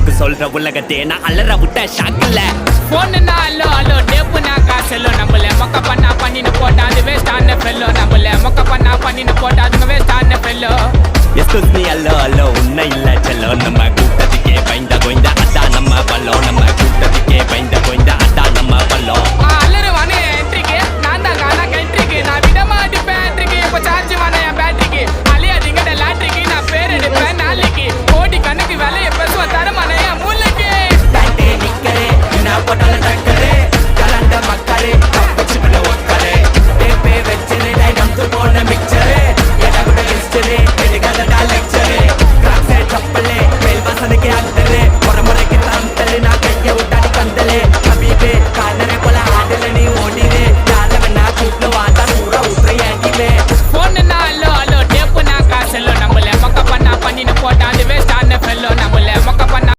போட்டு சொல்ற உலகத்தே நான் அலற விட்ட ஷாக்கில்ல. போனுனா அல்லோ அல்லோ டேப்புனா காசெல்லோ நம்மள மொக்க பண்ணா பண்ணின்னு போட்டா அது வேஸ்டான ஃபெல்லோ நம்மள மொக்க பண்ணா பண்ணின்னு போட்டா அதுங்க வேஸ்டான ஃபெல்லோ. எஸ்கூஸ் மீ அல்லோ அல்லோ உன்னை இல்ல செல்லோ நம்ம கூட்ட